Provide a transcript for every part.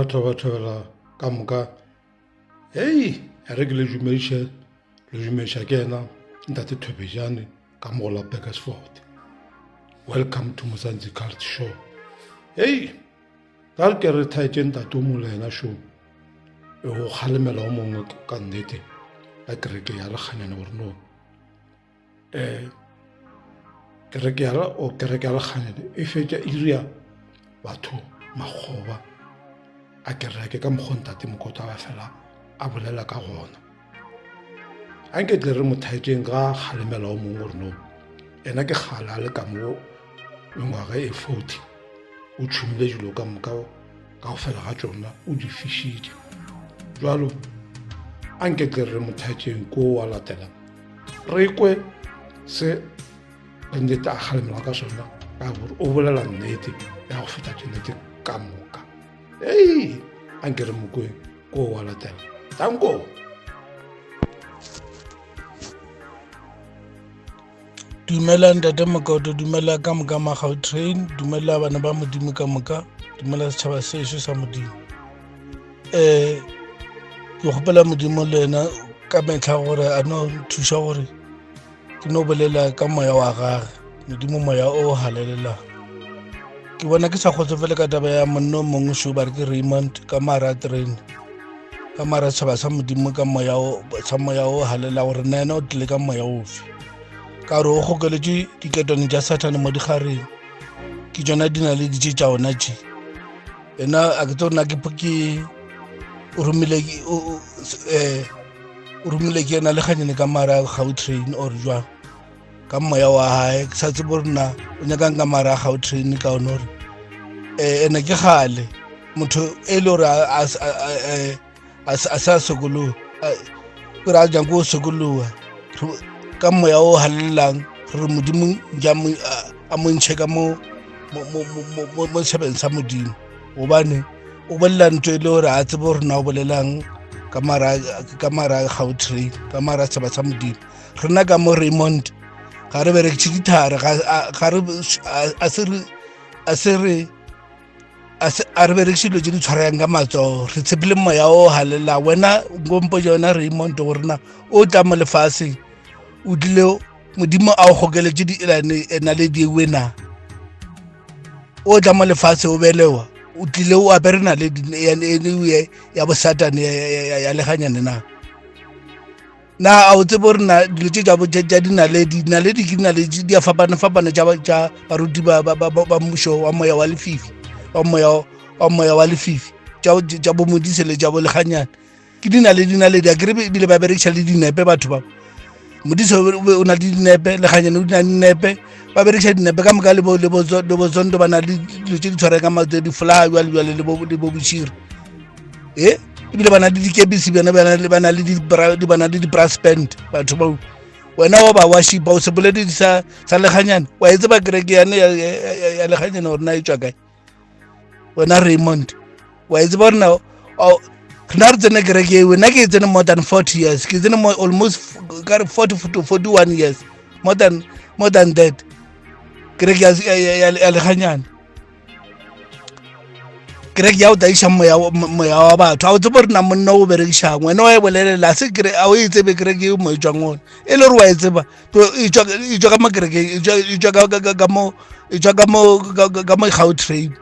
batho ba thobela ka moka hey re ke le jumeša ke ena ntate Thobejane ka mola Bakersford. Welcome to Mzansi Culture Show. Hey ka ke re thaetše ntate Molena show e go kgalemela o mongwe ka nnete ka kereke ya Lekganyane gore no kereke ya Lekganyane e fetša iria batho makgoba a kereke ka mokgwa ntate Mokota ba fela a bolela ka gona anke tle re mothaetšeng ga kgalemela o mongwe gore no ena ke kgala le ka mo ngwaga e 40 o tšhumile dilo ka moka ka go fela ga tšona o di fišitše jwalo anke tle re mothaetšeng ko wa latela re kwe se nnete a kgalemela ka sona ka gore o bolela nnete ya go feta nnete ka moka anke re mokwe ko wa latela tanko. Dumela ntate Mokoto, dumela ka moka Gautrain, dumela bana ba Modimo ka moka, dumela setšhaba sešo sa Modimo. Ke kgopela Modimo le ena ka metlha gore a no thuša gore ke no bolela ka moya wa gage, Modimo moya o halelelang. Ke bona ke sa kgotsofele ka taba ya monna mongwe šo ba re ke Raymond ka mara train, ka mara setšhaba sa Modimo ka moya o halela gore na ena o tlile ka moya ofe. Ka gore o gokeletše diketone tša Satane mo digareng ke tšona di na le ditše tša ona tše ena a ke tlo rona o romile ke ena Lekganyane ka mara Gautrain or jwang ka moya wa hae ke sa tsebe rona o nyakang ka mara Gautrain ka one gore ene ke gale motho e le gore a sa sokoloa gore a jang ko o sokoloa ka moya o halelang re Modimo a montšhe ka mo setšhabeng sa Modimo gobane o bolela ntho e le gore a tsebe gore na o bolelang ka mara Gautrain ka mara setšhaba sa Modimo. Rena ka mo Raymond ga re bereketše dithare a re bereketše dilo tše di tshwarang ka matsogo re tshepile moya o halela wena nkompo jona Raymond gore na o tla mo lefaseng o dile Modimo a o gokeletše ena le diewe na o tla mo lefase o belewa o tlile o apere na le ya bosatane ya Lekganyane na a o tsebe gore na dilo tše tša dinaledi ke dinaledi di a fapana tša baruti ba mmušo wa moya wa lefifi tša bomodise le tša bo Lekganyane ke dinaledi a kere bile ba berekiša le dinepe batho ba modise o na le dinepe Lekganyane o na le dinepe ba berekiša dinepe ka moka le bozondo ba na le dilo tše di tshware ka matse di-flower jwale le bo boširi ebile ba na le dikebisi ba na le di-brass band batho bao wena wa ba washipa o sepoledi sa Lekganyane wa e tseba kereke yane ya Lekganyane gore na e tšwa kae wena Raymond wa e tseba gore na rena re tsene kereke eo nna ke e tsene more than 40 years ke tsene almost 40 to 41 years more than that kereke ya Lekganyane kereke ya o daiša moya wa batho a o tsebe gore na monna o berekišang wena wa e bolelela a o e tsebe kereke eo mo e tšwang gona e le gore wa e tseba e tšwa ka mo kereke e tšwa ka mo Gautrain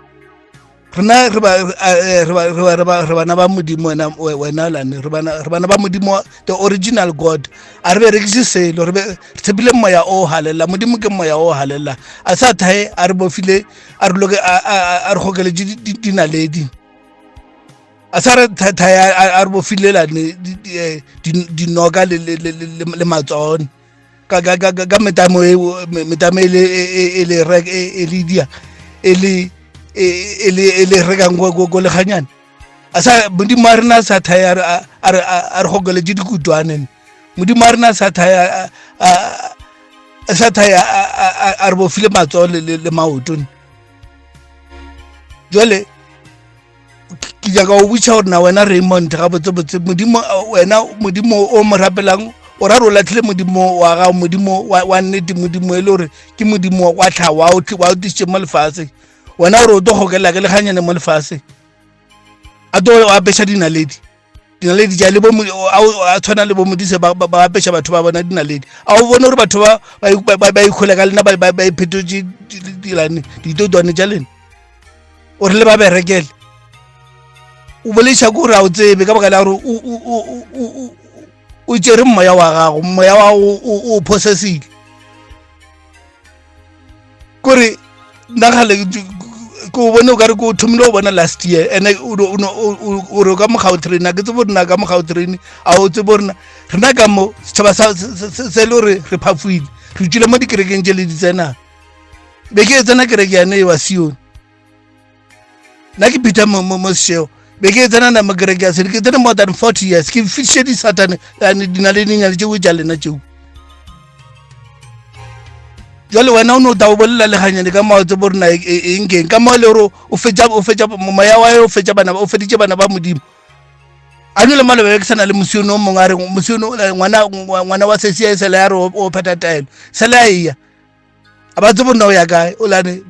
rena re bana ba Modimo wena lane re bana ba Modimo the original God a re berekiše selo re tshepile moya o halela Modimo ke moya o halela a sa thae a re bofile a re gokeletše dinaledi a sa re thae a re bofile lane dinoka le matsone ka metamo e le rekang go Lekganyane a sa Modimo a rena sa thae a re gokeletše dikutwane Modimo a rena sa thae a re bofile matsogo le maotone jwale ke jaka o botša gore na wena Raymond ga botsebotse Modimo o mo rapelang o ra re o latlhile Modimo wa gago Modimo wa nnete Modimo e le gore ke Modimo wa tlha wa o tlišitše mo lefase wena gore o tlo gokela ke Lekganyane mo lefase a do a besha dinaledi ja le bo a tshwana le bo modise ba besha batho ba bona dinaledi a o bona re batho ba ikhola ka lena ba iphetoje dilane ditodwane ja lena o re le ba berekele o boleša ko re a o tsebe ka baka la gore o tsere moya wa gago moya wa o possessile kore nagale ko bona o ka re ko thomile o bona last year ene o re ka mogao train ke tsebo rena ka mogao train a o tsebo rena rena ka mo setšhaba se le re phafoile re tswile mo dikerekeng tse le di tsena be ke tsena kereke yane wa Sion na ke Peter mo seo be ke tsena na makereke ya se ke tsena more than 40 years ke fitlhe di satane ane dina le dinyane tšeo ja lena tšeo jale wena o no ta o bolela le ganyane ka maotse bo rena engeng ka mo le gore o fetša moya wa o fetša bana o feditše bana ba modimo a no le malobe ke sana le mosiono o mongwe a re mosiono ngwana wa sesi ya sela ya re o pheta taelo sela ya iya a ba tsebo nna o ya kae o lane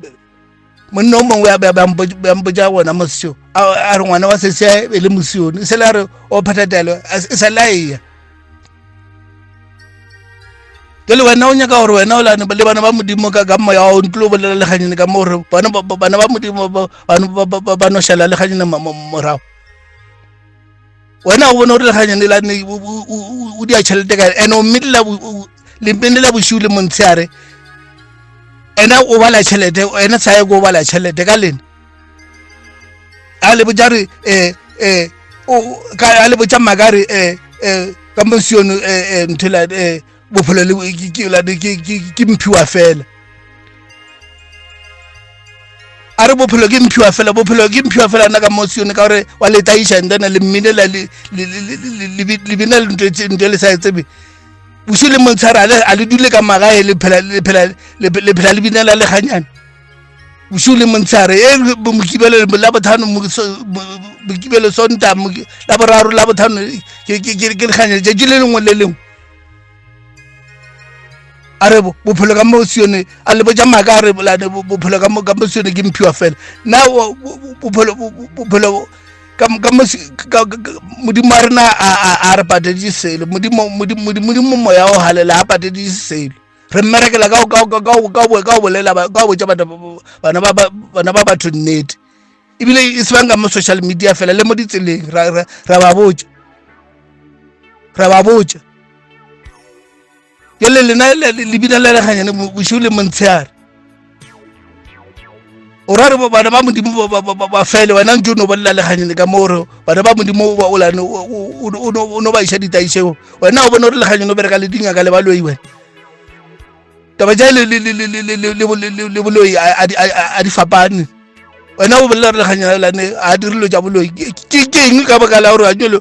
monna o mongwe ya ba mpotša gona mosio a re ngwana wa sesi ya le mosiono sela ya re o pheta taelo sela ya iya jale wena o nyaka gore wena o lane le bana ba modimo ka moya wa o ntlo o bolela le ganyane ka mo gore bana ba modimo ba no šala le ganyane morago wena o bona gore le ganyane lane o di a tšhelete ka ene o lempenela bošiu le montshare ena o bala tšhelete ena sa ye ko o bala tšhelete ka lena a le botša re a le botša makare ka mosiono nthela bophelo ke mphiwa fela a re bophelo ke mphiwa fela nna ka mosione ka gore wa letaiša ndana le mminela lebina le nto le sa etsebe bošio le montshare a le dule ka magae le phela lebinela le ganyane bošio le montshare mokibelo la bothano mokibelo sonta la boraro la bothano ke leganyane tšatši le lengwe le lengwe a re bophelo ka mosione a le botša maaka a re bophelo ka mosione ke mphiwa fela na bophelo modimo a rena a re patedie selo modimo moya o halela a patedie selo re mmerekela ka o bolela ka o botša bana ba batho nnete ebile e se bang ka mo social media fela le mo ditseleng ra ba botša ke le lena lebina le ganyane bošiu le montshare o ra re bana ba modimo ba fele wena ntse o no bolela le ganyane ka mo gore bana ba modimo o lane o no ba iša ditaišeo wena o bona gore le ganyane o bereka le dingaka le baloi wena taba tša le boloi a di fapane wena o bolela gore le ganyane lane a dirilo tša boloi ke eng ka baka la gore anyole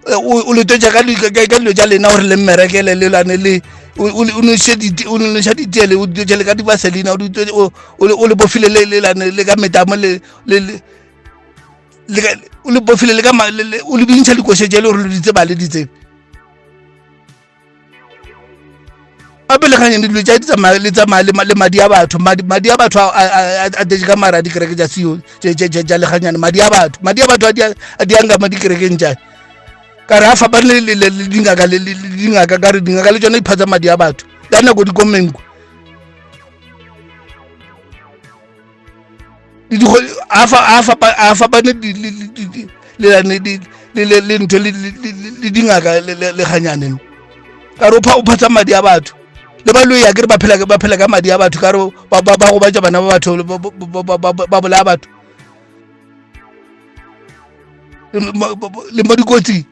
o le tšwa ka dilo tša lena gore le mmerekele le lane le o noša diteele o tšele ka dibaselina o le bofile le lane le ka metamo o le bofile o le bintšha dikošetse le gore le ditseba le ditsebe gape le ganyane dilo tša le tsamaya le madi a batho a tese ka mara a dikereke tša seo tša leganyane madi a batho a di angama dikerekeng tšane ka re a fapane le dingaka ka re dingaka le tsona iphatsa madi a batho ka nako dikomenko a fapane le ntho le dingaka le ganyane ka re o phatsa madi a batho le baloi a kere ba phela ka madi a batho ka re ba go batša bana ba batho ba bolaya batho le mo dikotsing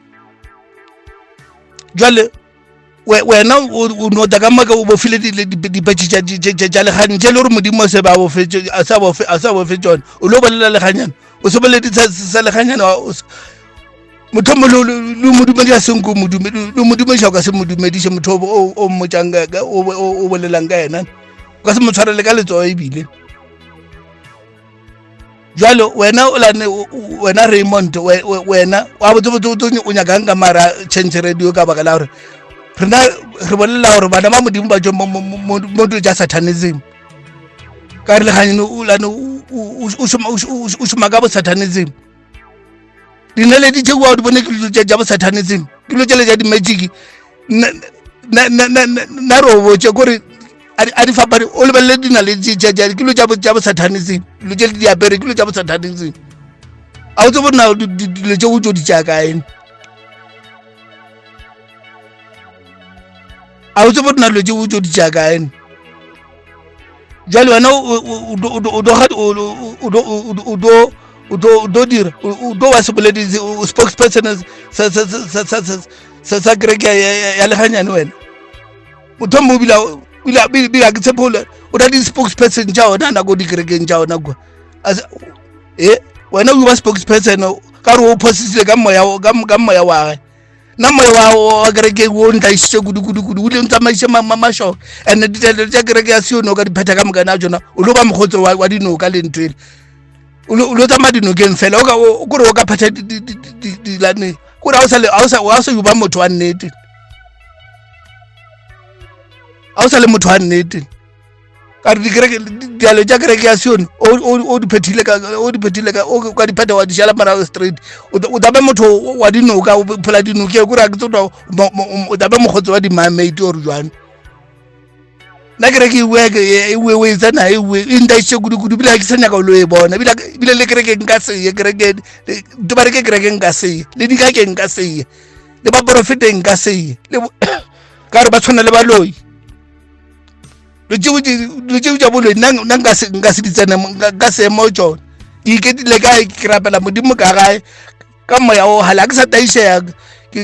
jale wena o nota ka maka o bofile dipatši tša leganyane tše le gore modimo a sa bofe tšone o lo bolela leganyane o se boledi sa leganyane motho le modumedi a senko le modumediša o ka se modumediše motho o mmotšang o bolelang ka yena o ka se mo tshwarele ka letsoa ebile jalo wena Raymond wena wa botsebotse o nyakang ka mara change radio ka baka la gore rena re bolela gore bana ba modimo ba tšwa mo dilo tša satanism ka re leganyane o šoma ka bo satanism dinaledi tšeo wa di bone ke dilo tša bo satanism ke dilo tšele tša di-magic na re o botse kore a di fapane o lebelele dinaledi ke dilo tša bo satanism dilo tšele di apere ke dilo tša bo satanism a o tse bona dilo tšeo o tšo di tša kaene a o tse bona dilo tšeo o tšo di tša kaene jale wena o do dira o do wa seboledi spokesperson sa kereke ya leganyane wena motho mo bila ke tshepola o da di spokesperson tša ona nako di kerekeng tša ona kwa wena o ba spokesperson ka re o posisile ka moya wa na moya wa kereke o ntlaisitše kudu o le ntsamaiše masho and ditelo tša kereke ya siono ka dipheta ka mokana tsona o lo ba mokgotso wa dinoka le ntwele o lo tsamaya dinokeng fela kore o ka pheta dilane kore a o sa yuba motho wa nnete a o sa le motho wa nnete ka re dialo tša kereke ya sion o di phethile ka dipheta wa dišala marago straight o tabe motho wa dinoka o phela dinoke kore a ke tsona o tabe mokgotso wa dimamate ore jwane na kereke o e tsana e ntaiše kudu bile ke sa nyaka o lo e bona bile le kereke nka seye kereke to ba re ke kereke nka seye le dikake nka seye le baprofete nka seye ka re ba tshwana le baloi lo tšeo tša boloi nna nka se ditsena ka seemo tsona ke iketile kae ke rapela modimo ka gae ka moya o hala ke sa taišea ke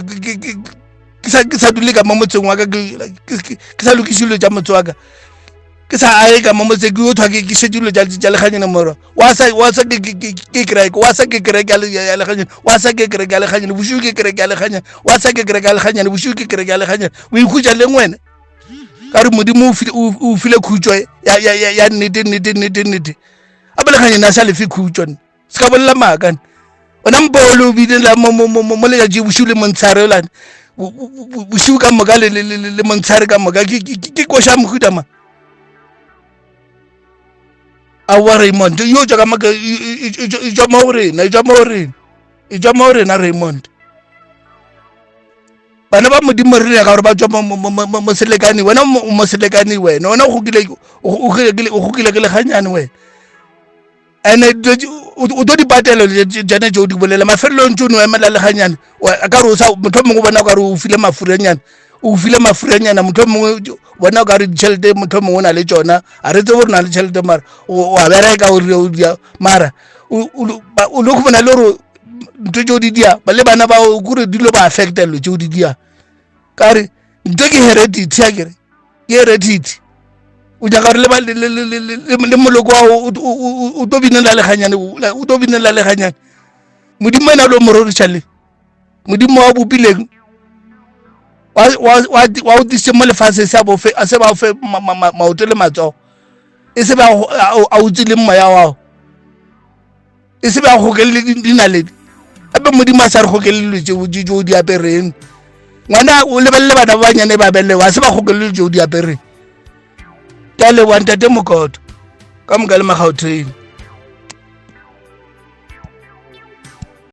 sa dule ka mo motseng wa ka ke sa lokišilo tša motse wa ka ke sa ae ka mo motse ke yo thwa ke šetšilo tša leganyene mora wa sa ke kereke wa sa ke kereke ya leganyene wa sa ke kereke ya leganyene bošio ke kereke ya leganyene wa sa ke kereke ya leganyene bošio ke kereke ya leganyene o ikhutša leng wena ka re modimo o file khutšo ya nnete a beleganyene a sa lefe khutšo se ka bolela maakane ona mpolo o bidela mo letšatši bošio le montshare olane bošio ka moka le montshare ka moka ke koša mohutama aowa Raymond yo tšwa ka moka e tšwa mo rena Raymond bana ba modimo re ka gore ba tswa mo selekane wena mo selekane wena o gokile ke leganyane wena ene o do di patelo jana jo di bolela mafelelong tšo no emela leganyane ka re motho mongwe bona ka re o file mafuranyana motho mongwe bona ka re ditšhelete motho mongwe o na le tšona a re tse gore na le tšhelete mara o a bereka mara o lo bona le gore ntho tšeo di dia ba le bana bao kore dilo ba affectello tšeo di dia ka re ntho ke heredity ya kere ke heredity o nyaka gore le moloko wa o to binela leganyane modimo ena lo mororišale modimo wa bopileng wa o tise mo lefase a se ba o fe maoto le matsogo e se ba a utse le moya wao e se ba gokelele dinaledi ape modimo a sa re gokelele tšeo di apereng ngwana o lebelele bana ba banyane ba belle wa se ba gokelele tšeo di apereng tale wa ntate mokoto ka moka le Magauteng.